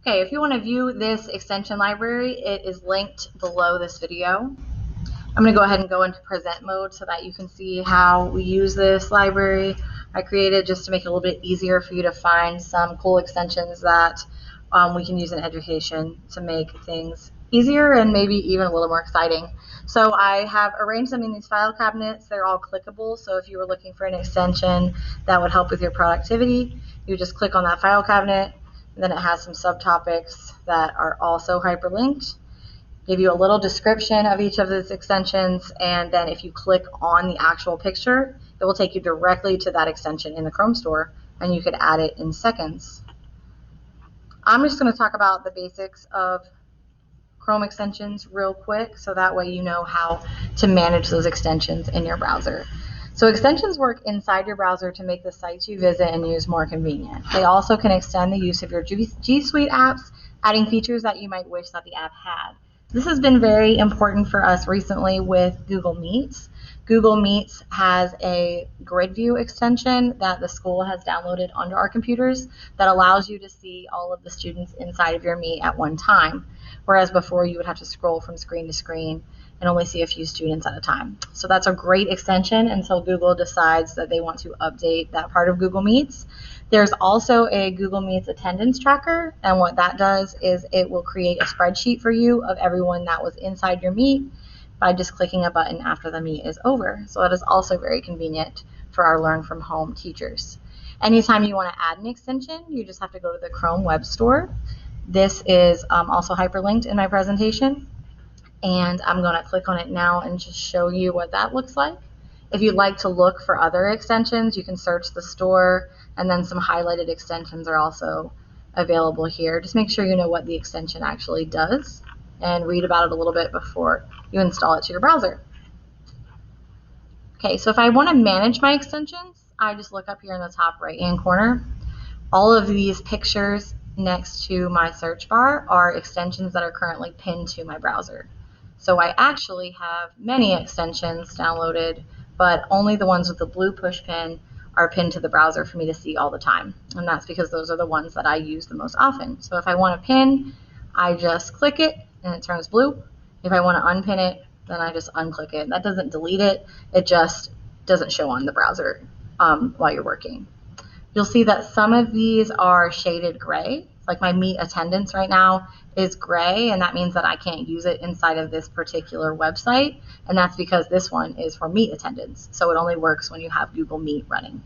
Okay, if you want to view this extension library, it is linked below this video. I'm going to go ahead and go into present mode so that you can see how we use this library. I created just to make it a little bit easier for you to find some cool extensions that we can use in education to make things easier and maybe even a little more exciting. So I have arranged them in these file cabinets. They're all clickable, so if you were looking for an extension that would help with your productivity, you just click on that file cabinet, and then it has some subtopics that are also hyperlinked. Give you a little description of each of those extensions, and then if you click on the actual picture, it will take you directly to that extension in the Chrome store, and you could add it in seconds. I'm just going to talk about the basics of Chrome extensions real quick, so that way you know how to manage those extensions in your browser. So extensions work inside your browser to make the sites you visit and use more convenient. They also can extend the use of your G Suite apps, adding features that you might wish that the app had. This has been very important for us recently with Google Meets. Google Meets has a grid view extension that the school has downloaded onto our computers that allows you to see all of the students inside of your Meet at one time, whereas before you would have to scroll from screen to screen and only see a few students at a time. So that's a great extension until Google decides that they want to update that part of Google Meets. There's also a Google Meets attendance tracker, and what that does is it will create a spreadsheet for you of everyone that was inside your Meet by just clicking a button after the Meet is over. So that is also very convenient for our Learn From Home teachers. Anytime you want to add an extension, you just have to go to the Chrome Web Store. This is also hyperlinked in my presentation, and I'm going to click on it now and just show you what that looks like. If you'd like to look for other extensions, you can search the store, and then some highlighted extensions are also available here. Just make sure you know what the extension actually does and read about it a little bit before you install it to your browser. Okay, so if I want to manage my extensions, I just look up here in the top right-hand corner. All of these pictures next to my search bar are extensions that are currently pinned to my browser. So I actually have many extensions downloaded, but only the ones with the blue push pin are pinned to the browser for me to see all the time. And that's because those are the ones that I use the most often. So if I want to pin, I just click it and it turns blue. If I want to unpin it, then I just unclick it. That doesn't delete it, it just doesn't show on the browser while you're working. You'll see that some of these are shaded gray. Like my Meet attendance right now is gray, and that means that I can't use it inside of this particular website, and that's because this one is for Meet attendance, so it only works when you have Google Meet running.